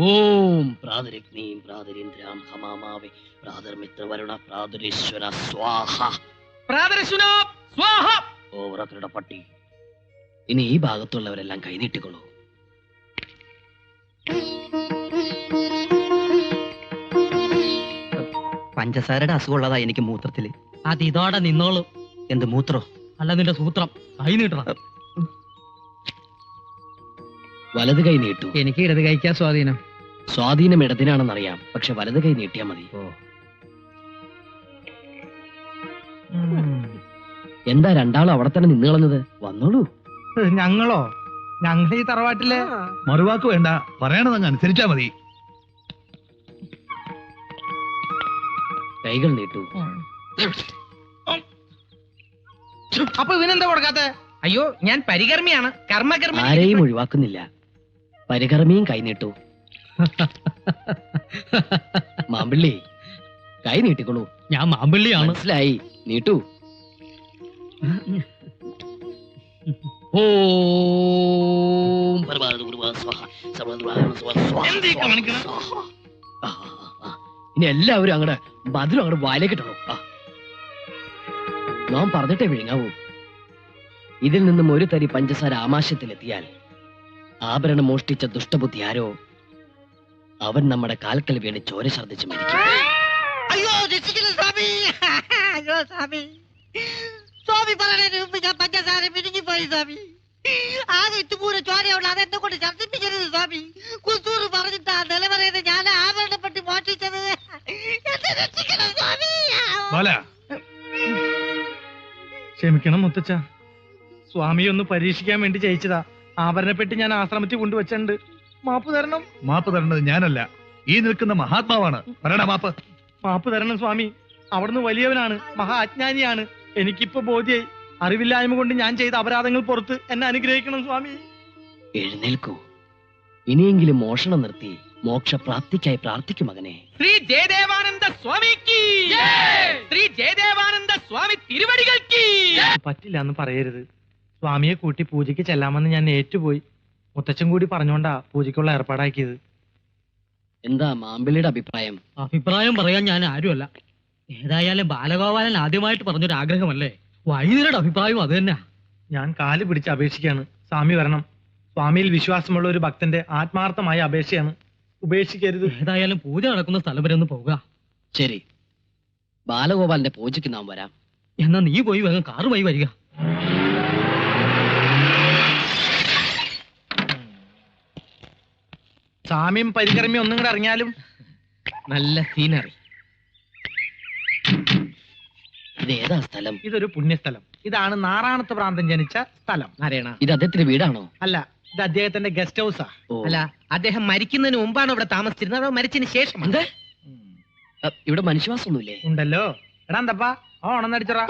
ഓം പ്രാതരഗ്നീം പ്രാതരീന്ദ്രാം ഹമാമാവേ പ്രാതർമിത്രവരുണ പ്രാതുരീശ്വര സ്വാഹ. പ്രാതരശ്വന സ്വാഹ. ഓവറക്കരുടെ പട്ടി. ഇനി ഈ ഭാഗത്തുള്ളവരെല്ലാം കൈനീട്ടിക്കൊള്ളൂ. പഞ്ചസാരയുടെ അസുഖമുള്ളതാ എനിക്ക് മൂത്രത്തില്. അത് ഇതോടെ നിന്നോളൂ. എന്ത് മൂത്രോ? അല്ല നിന്റെ സൂത്രം. കൈ നീട്ടണം. വലത് കൈ നീട്ടു. എനിക്ക് ഇടത് കഴിക്കാ സ്വാധീനം. സ്വാധീനം ഇടതിനാണെന്നറിയാം, പക്ഷെ വലത് കൈ നീട്ടിയാ മതി. എന്താ രണ്ടാളും അവിടെ തന്നെ നിന്ന് കളഞ്ഞത്? വന്നോളൂ. ഞങ്ങളോ? ഞങ്ങൾ ഈ തറവാട്ടിലെ മറുവാക്ക് വേണ്ട, പറയണതങ്ങ് അനുസരിച്ചാ മതി. കൈകൾ നീട്ടു. അപ്പൊ ഇവനെന്താ കൊടുക്കാത്ത? അയ്യോ, ഞാൻ പരികർമ്മിയാണ്. കർമ്മകർമ്മി. ആരെയും ഒഴിവാക്കുന്നില്ല. പരികർമ്മിയും കൈ നീട്ടു. മാമ്പിള്ളി കൈ നീട്ടിക്കൊള്ളൂ. ഞാൻ മാമ്പിള്ളിയാണ്. മനസ്സിലായി, നീട്ടു. ഓം ഇനി എല്ലാവരും അങ്ങടെ മധുരം അങ്ങോട്ട് വായിലേക്കിട്ടണോ? നാം പറഞ്ഞിട്ടേ വിഴുങ്ങാവൂ. ഇതിൽ നിന്നും ഒരു തരി പഞ്ചസാര ആമാശയത്തിലെത്തിയാൽ ആഭരണം മോഷ്ടിച്ച ദുഷ്ടബുദ്ധി ആരോ അവൻ നമ്മുടെ കാൽക്കൽ വീണ് ചോര ഛർദ്ദിച്ച് മരിക്കും. അയ്യോ സ്വാമി, അയ്യോ സ്വാമി, സ്വാമി പറയുന്നതിന് മുമ്പ് ഞാൻ പഞ്ചസാര പിരിഞ്ഞുപോയി സ്വാമി. ആകെ ഇത്തുപൂര ചോരയുള്ള അതെന്നെ കൊണ്ട് ഛർദ്ദിപ്പിക്കരുത് സ്വാമി. കുസൂർ പറഞ്ഞിട്ടാ നിലവറയത് ഞാൻ ആഭരണപ്പെട്ടി മോഷ്ടിച്ചത്. എന്നെ രക്ഷിക്കണം സ്വാമി. ക്ഷമിക്കണം മുത്തച്ഛ, സ്വാമി ഒന്ന് പരീക്ഷിക്കാൻ വേണ്ടി ജയിച്ചതാ. ആഭരണപ്പെട്ടി ഞാൻ ആശ്രമത്തിൽ കൊണ്ടുവച്ചിട്ടുണ്ട്. മാപ്പ് തരണം. മാപ്പ് തരേണ്ടത് ഞാനല്ല, ഈ നിൽക്കുന്ന മഹാത്മാവാണ്. പറയണ മാപ്പ്. മാപ്പ് തരണം സ്വാമി. അവിടുന്ന് വലിയവനാണ്, മഹാ അജ്ഞാനിയാണ്. എനിക്കിപ്പോ ബോധ്യായി. അറിവില്ലായ്മ കൊണ്ട് ഞാൻ ചെയ്ത അപരാധങ്ങൾ പുറത്ത് എന്നെ അനുഗ്രഹിക്കണം സ്വാമി. എഴുന്നേൽക്കൂ. ഇനിയെങ്കിലും മോഷണം നിർത്തി മോക്ഷപ്രാപ്തിക്കായി പ്രാർത്ഥിക്കും മകനെ. ശ്രീ ജയദേവാനന്ദ സ്വാമിക്ക്, ശ്രീ ജയദേവാനന്ദ സ്വാമി തിരുവടികൾക്ക്. പറ്റില്ല എന്ന് പറയരുത്. സ്വാമിയെ കൂട്ടി പൂജയ്ക്ക് ചെല്ലാമെന്ന് ഞാൻ ഏറ്റുപോയി. മുത്തച്ഛൻ കൂടി പറഞ്ഞോണ്ടാ പൂജയ്ക്കുള്ള ഏർപ്പാടാക്കിയത്. എന്താ മാമ്പിളിയുടെ അഭിപ്രായം? അഭിപ്രായം പറയാൻ ഞാൻ ആരുമല്ല. ഏതായാലും ബാലഗോപാലൻ ആദ്യമായിട്ട് പറഞ്ഞൊരു ആഗ്രഹമല്ലേ. വൈദ്യരുടെ അഭിപ്രായം അത് തന്നെ. ഞാൻ കാല് പിടിച്ച് അപേക്ഷിക്കാണ്, സ്വാമി വരണം. സ്വാമിയിൽ വിശ്വാസമുള്ള ഒരു ഭക്തന്റെ ആത്മാർത്ഥമായ അപേക്ഷയാണ്. ഉപേക്ഷിക്കരുത്. ഏതായാലും പൂജ നടക്കുന്ന സ്ഥലം വരെ ഒന്ന് പോവുക. ശരി, ബാലഗോപാലിന്റെ പൂജയ്ക്ക് നാം വരാം. എന്നാ നീ പോയി വേഗം കാറുമായി വരിക. സാമ്യം പരികർമ്മി ഒന്നും കൂടെ ഇറങ്ങിയാലും നല്ല സീനറി. ഇതേതാ സ്ഥലം? ഇതൊരു പുണ്യസ്ഥലം. ഇതാണ് നാറാണത്ത് പ്രാന്തൻ ജനിച്ച സ്ഥലം. നാരായണ, ഇത് അദ്ദേഹത്തിന്റെ വീടാണോ? അല്ല, ഇത് അദ്ദേഹത്തിന്റെ ഗസ്റ്റ് ഹൗസാ. അല്ല, അദ്ദേഹം മരിക്കുന്നതിന് മുമ്പാണ് ഇവിടെ താമസിച്ചിരുന്നത്, അതോ മരിച്ചതിന് ശേഷം? ഇവിടെ മനുഷ്യവാസമൊന്നുമില്ലേ? ഉണ്ടല്ലോ. എടാ എന്തപ്പാ ഓണന്നടിച്ചോറാ.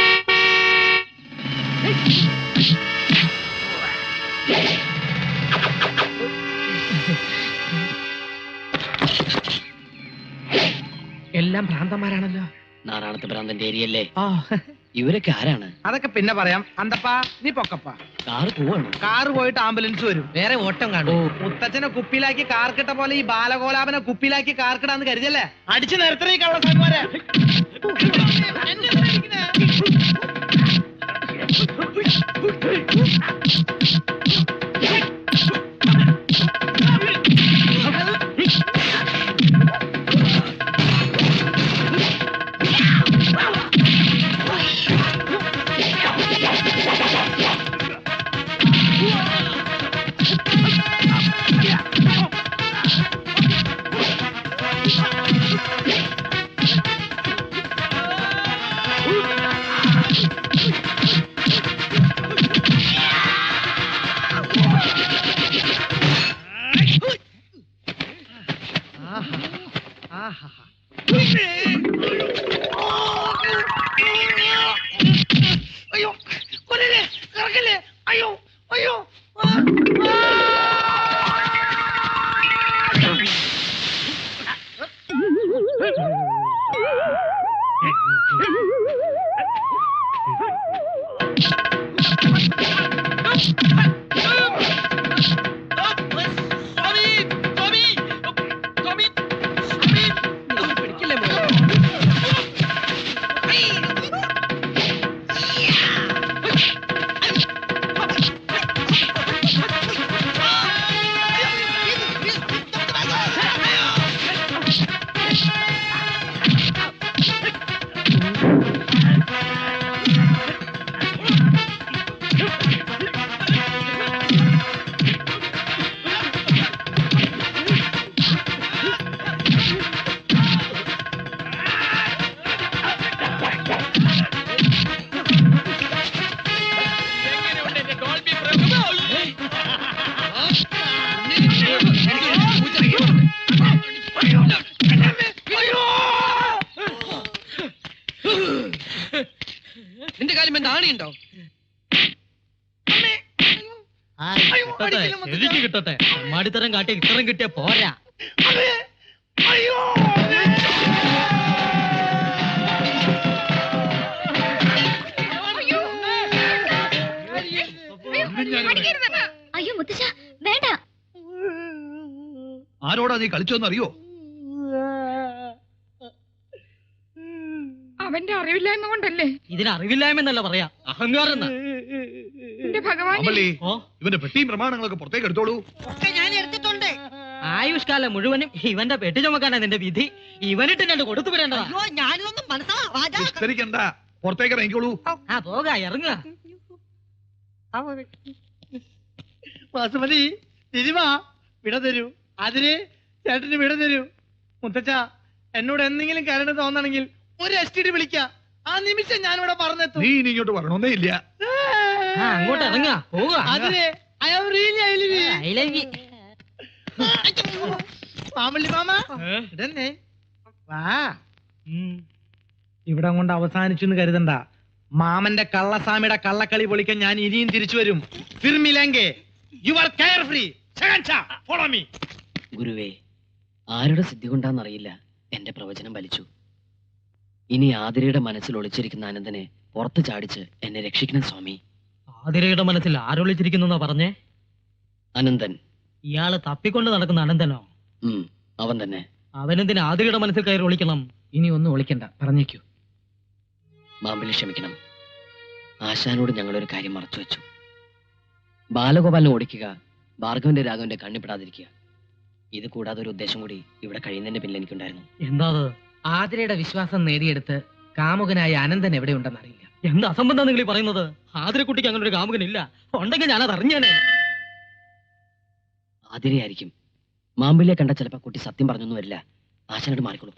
എല്ലാം ഭ്രാന്തന്മാരാണല്ലോ. നാറാണത്ത് ഭ്രാന്തന്റെ ഏരിയല്ലേ? ഇവരൊക്കെ ആരാണ്? അതൊക്കെ പിന്നെ പറയാം. അന്തപ്പാ നീ പൊക്കപ്പാ. കാറ് പോവാണ്. കാറ് പോയിട്ട് ആംബുലൻസ് വരും. വേറെ ഓട്ടം കാണും. മുത്തച്ഛനെ കുപ്പിയിലാക്കി കാർക്കിട്ട പോലെ ഈ ബാലഗോലാപനെ കുപ്പിയിലാക്കി കാർക്കിടാന്ന് കരുതല്ലേ. അടിച്ചു നിർത്തണേ കള്ളന്മാരെ. ഓർമ്മയുണ്ടോ? കിട്ടട്ടെ, എനിക്ക് കിട്ടട്ടെ. മാടിത്തരം കാട്ടി ഇത്തരം കിട്ടിയ പോരാ. അയ്യോ മുത്തശ്ശ വേണ്ട. ആരോടാ നീ കളിച്ചോന്നറിയോ? അവന്റെ അറിവില്ലായ്മ കൊണ്ടല്ലേ? ഇതിന് അറിവില്ലായ്മ പറയാ, അഹങ്കാരം എന്നാ. എന്റെ ഭഗവാൻ, അമലി, ഇവന്റെ പെട്ടിയും പ്രമാണങ്ങളൊക്കെ പുറത്തേക്ക് എടുത്തോളൂ. ഒക്കെ ഞാൻ എടുത്തിട്ടുണ്ട്. ആയുഷ്കാലം മുഴുവനും ഇവന്റെ പെട്ടി ചുമക്കാനാ നിന്റെ വിധി. ഇവനിട്ട് ഞാൻ കൊടുത്തു വിടേണ്ടതാ. അയ്യോ, ഞാനിതൊന്നും മനസ്സിലാവാ. വിസ്തരിക്കണ്ട, പുറത്തേക്ക് ഇറങ്ങിക്കോളൂ. ആ പോക, ഇറങ്ങുക. വാസുമതി, തിരുമാ വിട തരൂ. അതിന് ചേട്ടന് വിട തരൂ. മുത്തച്ഛ, എന്നോട് എന്തെങ്കിലും കരണ്ട് തോന്നണെങ്കിൽ ഒരു STD വിളിക്ക. ആ നിമിഷം ഞാനിവിടെ പറഞ്ഞെത്തും. നീ ഇനി ഇങ്ങോട്ട് വരണോന്നേ ഇല്ല. അങ്ങോട്ട് ഇറങ്ങുക, പോവുക. അതിന് ഇവിടെ കൊണ്ട് അവസാനിച്ചു എന്ന് കരുതണ്ട. മാമന്റെ കള്ളസ്വാമിയുടെ കള്ളക്കളി പൊളിക്കാൻ ഞാൻ ഇനിയും തിരിച്ചു വരും. ഗുരുവേ, ആരുടെ സിദ്ധി കൊണ്ടാന്നറിയില്ല എന്റെ പ്രവചനം വലിച്ചു. ഇനി ആതിരയുടെ മനസ്സിൽ ഒളിച്ചിരിക്കുന്ന അനന്തനെ പുറത്തു ചാടിച്ച് എന്നെ രക്ഷിക്കണം സ്വാമി. ആതിരയുടെ മനസ്സിൽ ആരൊളിച്ചിരിക്കുന്ന പറഞ്ഞേ? അനന്തൻ. ഇയാള് തപ്പിക്കൊണ്ട് നടക്കുന്ന അനന്തനോ? അവൻ തന്നെ. അവനെന്തിന് ആതിരയുടെ മനസ്സിൽ കയറി ഒളിക്കണം? ഇനി ഒന്നും ഒളിക്കണ്ട, പറഞ്ഞേക്കൂ. മാമ്പിളി ക്ഷമിക്കണം. ആശാനോട് ഞങ്ങളൊരു കാര്യം മറച്ചു വെച്ചു. ബാലഗോപാലിനെ ഓടിക്കുക, ഭാർഗവന്റെ രാഘവന്റെ കണ്ണിപ്പെടാതിരിക്കുക. ഇത് കൂടാതെ ഒരു ഉദ്ദേശം കൂടി ഇവിടെ കഴിയുന്നതിന്റെ പിന്നിൽ എനിക്കുണ്ടായിരുന്നു. എന്താ? ആതിരയുടെ വിശ്വാസം നേടിയെടുത്ത് കാമുകനായ അനന്തൻ എവിടെയുണ്ടെന്ന് അറിയില്ല. എന്ത് അസംബന്ധം നിങ്ങൾ പറയുന്നത്? ആതിരക്കുട്ടിക്ക് അങ്ങനെ ഒരു കാമുകനില്ല. ഉണ്ടെങ്കിൽ ഞാനത് അറിഞ്ഞാനേ. ആതിരയായിരിക്കും. മാമ്പിളിയെ കണ്ട ചിലപ്പോ കുട്ടി സത്യം പറഞ്ഞൊന്നും വരില്ല. ആശാനോട് മാറിക്കോളൂ.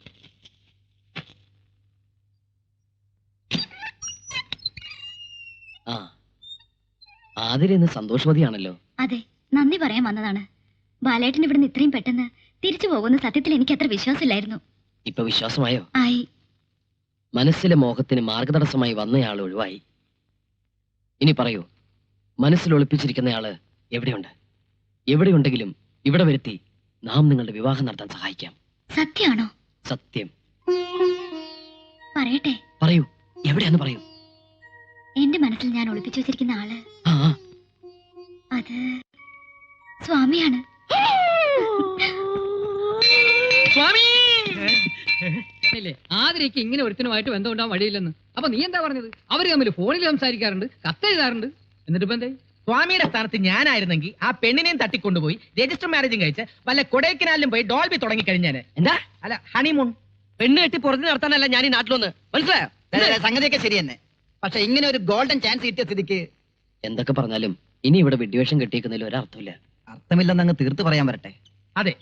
ആ, ആതിര ഇന്ന് സന്തോഷവതിയാണല്ലോ. അതെ, നന്ദി പറയാൻ വന്നതാണ്. ബാലേട്ടൻ ഇവിടുന്ന് ഇത്രയും പെട്ടെന്ന് തിരിച്ചു പോകുന്ന സത്യത്തിൽ എനിക്ക് അത്ര വിശ്വാസമില്ലായിരുന്നു. ഇപ്പൊ വിശ്വാസമായോ? ആയി. മനസ്സിലെ മോഹത്തിന് മാർഗതടസ്സമായി വന്നയാൾ ഒഴിവായി. ഇനി പറയൂ, മനസ്സിൽ ഒളിപ്പിച്ചിരിക്കുന്നയാള് എവിടെയുണ്ട്? എവിടെയുണ്ടെങ്കിലും ഇവിടെ വരുത്തി നാം നിങ്ങളുടെ വിവാഹം നടത്താൻ സഹായിക്കാം. സത്യമാണോ? സത്യം. പറയട്ടെ? പറയൂ, എവിടെയാന്ന് പറയൂ. എന്റെ മനസ്സിൽ ഞാൻ ഒളിപ്പിച്ചു വെച്ചിരിക്കുന്ന ആള് ആ, അത് സ്വാമിയാണ്. ആതിരയ്ക്ക് ഇങ്ങനെ ഒരുത്തനുമായിട്ട് ബന്ധമുണ്ടാവാൻ വഴിയില്ലെന്ന്. അപ്പൊ നീ എന്താ പറഞ്ഞത്? അവര് തമ്മിൽ ഫോണിൽ സംസാരിക്കാറുണ്ട്, കത്തെഴുതാറുണ്ട്. എന്നിട്ട് ഇപ്പൊ എന്താ? സ്വാമിയുടെ സ്ഥാനത്ത് ഞാനായിരുന്നെങ്കിൽ ആ പെണ്ണിനെയും തട്ടിക്കൊണ്ടുപോയി രജിസ്റ്റർ മാരേജും കഴിച്ച് വല്ല കൊടൈക്കനാലിലും പോയി ഡോൾബി തുടങ്ങി കഴിഞ്ഞാന്. എന്താ? അല്ല, ഹണിമൂൺ. പെണ്ണ് കെട്ടി പുറത്ത് നടത്താനല്ല ഞാൻ ഈ നാട്ടിലൊന്ന്. മനസ്സിലായോ? സംഗതിയൊക്കെ ശരി തന്നെ. പക്ഷെ ഇങ്ങനെ ഒരു ഗോൾഡൻ ചാൻസ് കിട്ടിയ സ്ഥിതിക്ക് എന്തൊക്കെ പറഞ്ഞാലും ഇനി ഇവിടെ വിഡ്വേഷം കെട്ടിയേക്കുന്നതിൽ ഒരർത്ഥമില്ല. അർത്ഥമില്ലെന്ന് അങ്ങ് തീർത്ത് പറയാൻ വരട്ടെ. അതെ,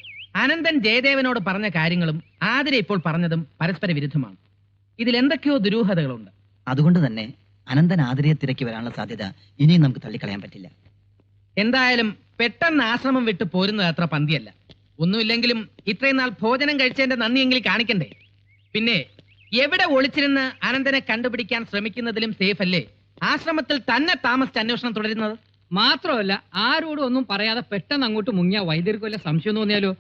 അനന്തൻ ജയദേവനോട് പറഞ്ഞ കാര്യങ്ങളും ആതിര ഇപ്പോൾ പറഞ്ഞതും പരസ്പര വിരുദ്ധമാണ്. ഇതിൽ എന്തൊക്കെയോ ദുരൂഹതകളുണ്ട്. അതുകൊണ്ട് തന്നെ അനന്തൻ ആതിരയെ തിരക്കി വരാനുള്ള സാധ്യത ഇനിയും നമുക്ക് തള്ളിക്കളയാൻ പറ്റില്ല. എന്തായാലും പെട്ടെന്ന് ആശ്രമം വിട്ട് പോരുന്നത് അത്ര പന്തിയല്ല. ഒന്നുമില്ലെങ്കിലും ഇത്രയും നാൾ ഭോജനം കഴിച്ചതിന്റെ നന്ദിയെങ്കിലും കാണിക്കണ്ടേ? പിന്നെ എവിടെ ഒളിച്ചിരുന്ന് അനന്തനെ കണ്ടുപിടിക്കാൻ ശ്രമിക്കുന്നതിലും സേഫ് അല്ലേ ആശ്രമത്തിൽ തന്നെ താമസിച്ച് അന്വേഷണം തുടരുന്നത്? മാത്രമല്ല, ആരോടും ഒന്നും പറയാതെ പെട്ടെന്ന് അങ്ങോട്ട് മുങ്ങിയ വൈദ്യർക്ക് വല്ല സംശയം തോന്നിയാലോ?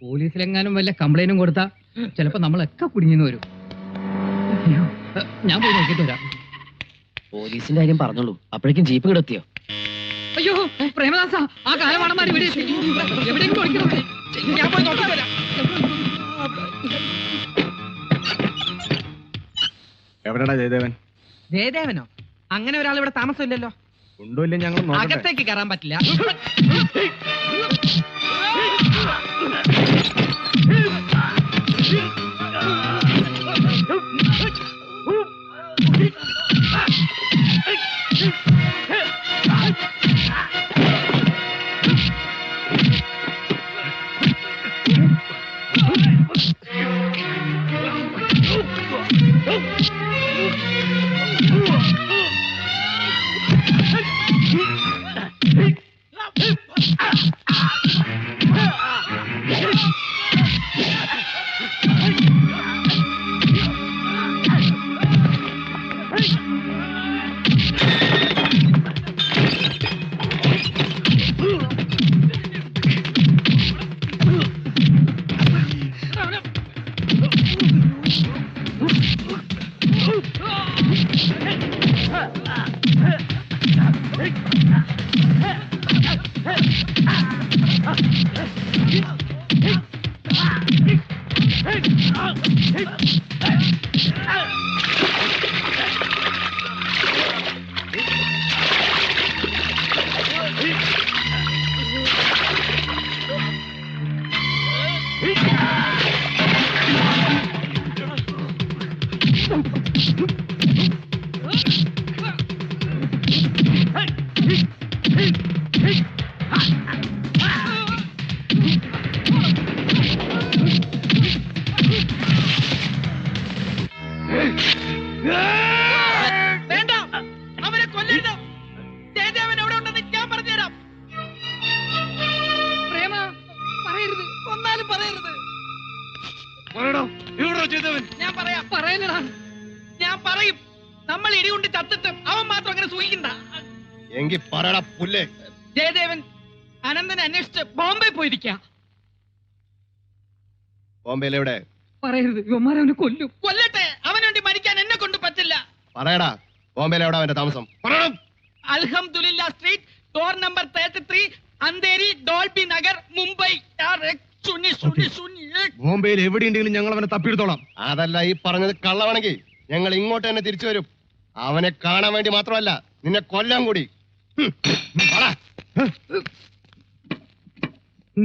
പോലീസിലെങ്ങാനും വല്ല കംപ്ലൈന്റും കൊടുത്താ ചിലപ്പോ നമ്മളൊക്കെ കുടുങ്ങിന്ന് വരും. ഞാൻ പോയി നോക്കിട്ട് വരാം. പോലീസിന്റെ കാര്യം പറഞ്ഞോളൂ, അപ്പോഴേക്കും ജീപ്പ് കിടത്തിയോ? അയ്യോ പ്രേമദാസ, ആ കാലമാണന്മാർ ഇവിടെ എത്തി. എവിടെയെങ്കിലും ഒളിക്കണം. ഞാൻ പോയി നോക്കിട്ട് വരാം. എവിടെടാ ജയദേവൻ? ജയദേവനോ? അങ്ങനെ ഒരാൾ ഇവിടെ താമസമില്ലല്ലോ. ഉണ്ടോ ഇല്ല ഞങ്ങൾ അകത്തേക്ക് കയറാൻ പറ്റില്ല. വേണ്ട, അവനെ കൊല്ലരുത്. ജയദേവൻ എവിടെ ഉണ്ടെന്ന് ഞാൻ പറഞ്ഞുതരാം. പ്രേമ പറയരുത്, ഒന്നാലും പറയരുത്. ഞാൻ പറയാം, പറയലടാ. ഞാൻ പറയും. നമ്മൾ ഇടികൊണ്ട് ചത്തിട്ട് അവൻ മാത്രം അങ്ങനെ സൂഹിക്കണ്ട. എങ്കിൽ പറയടാ പുല്ലേ. ജയദേവൻ അനന്തനെ അന്വേഷിച്ച് ബോംബെ പോയിരിക്ക. ബോംബെയിൽ എവിടെ? പറയരുത്, ഇവന്മാരവനെ കൊല്ലും. കൊല്ലട്ടെ, അവന് വേണ്ടി മരിക്കാൻ എന്നെ കൊണ്ട് പറ്റില്ല. പറയടാ, ബോംബെയിൽ എവിടെ അവന്റെ താമസം? പറയണം. അൽഹംദുലില്ല street, door number 33, Andheri, Dolby Nagar, Mumbai. ബോംബെയിൽ എവിടെയുണ്ടെങ്കിലും ഞങ്ങൾ അവനെ തപ്പിയെടുത്തോളാം. അതല്ല, ഈ പറഞ്ഞത് കള്ളമാണെങ്കിൽ ഞങ്ങൾ ഇങ്ങോട്ട് തന്നെ തിരിച്ചു വരും. അവനെ കാണാൻ വേണ്ടി മാത്രമല്ല, നിന്നെ കൊല്ലാൻ കൂടി.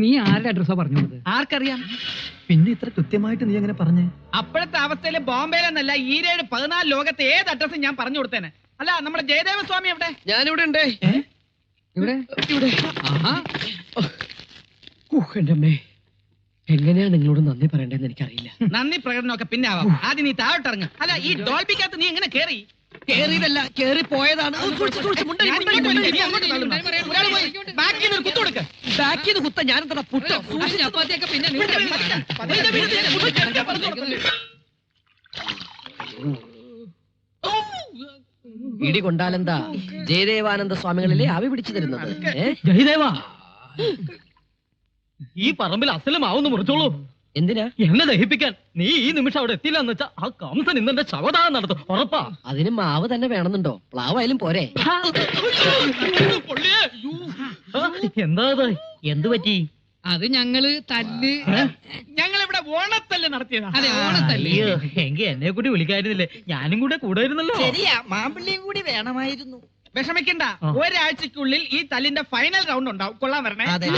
നീ ആരുടെ അഡ്രസ്സാ പറഞ്ഞു കൊടുത്തത്? ആർക്കറിയാം? പിന്നെ ഇത്ര കൃത്യമായിട്ട് നീ എങ്ങനെ പറഞ്ഞേ? അപ്പോഴത്തെ അവസ്ഥയില് ബോംബെയിലെന്നല്ല, ഈ 14 ലോകത്തെ ഏത് അഡ്രസ്സും ഞാൻ പറഞ്ഞു കൊടുത്തേനെ. അല്ല, നമ്മുടെ ജയദേവ സ്വാമി എവിടെ? ഞാനിവിടെ ഉണ്ട്. ഇവിടെ ഇവിടെ. ആഹാ. എന്റെ അമ്മേ, എങ്ങനെയാ നിങ്ങളോട് നന്ദി പറയണ്ടെന്ന് എനിക്കറിയില്ല. നന്ദി പ്രകടനമൊക്കെ പിന്നെ ആവാം. ആദ്യം നീ താഴോട്ടിറങ്ങ്. അല്ല, ഈ ഡോൾബിക്കകത്ത് നീ എങ്ങനെ കേറി? കേറിയതല്ല, കേറി പോയതാണ്. ബാക്കിൽ നിന്ന് കുത്തു കൊടുക്ക്. ബാക്കിൽ നിന്ന് കുത്ത ഞാൻ എന്താ പുട്ടോ? ചപ്പാത്തിയൊക്കെ പിന്നെ ഇടി കൊണ്ടാലെന്താ ജയദേവാനന്ദ സ്വാമികളിലെ ആവി പിടിച്ചു തരുന്നത്? ജയദേവ, ഈ പറമ്പിൽ അസലമാവുന്ന മുറിച്ചോളൂ. എന്തിനാ? എന്നെ ദഹിപ്പിക്കാൻ. നീ ഈ നിമിഷം അവിടെ എത്തില്ല എന്ന് വെച്ചാ ആ കംസൻ ഇന്നെന്റെ ശവദാനം നടത്തും. ഉറപ്പാ. അതിന് മാവ് തന്നെ വേണമെന്നുണ്ടോ? പ്ലാവായാലും പോരെ? എന്താ എന്ത് പറ്റി? അത് ഞങ്ങള് തല്ല്. ഞങ്ങൾ ഇവിടെ ഓണത്തല്ല് നടത്തിയതാ. അതെ, ഓണത്തല്ല്. എങ്കി എന്നെ കൂടി വിളിക്കായിരുന്നില്ലേ? ഞാനും കൂടെ കൂടായിരുന്നല്ലോ. ശരിയാ, മാമ്പിള്ളിയും കൂടി വേണമായിരുന്നു. വിഷമിക്കണ്ട, ഒരാഴ്ചക്കുള്ളിൽ ഈ തല്ലിന്റെ ഫൈനൽ റൗണ്ട് ഉണ്ടാവും. കൊള്ളാൻ വരണേ. അതെ.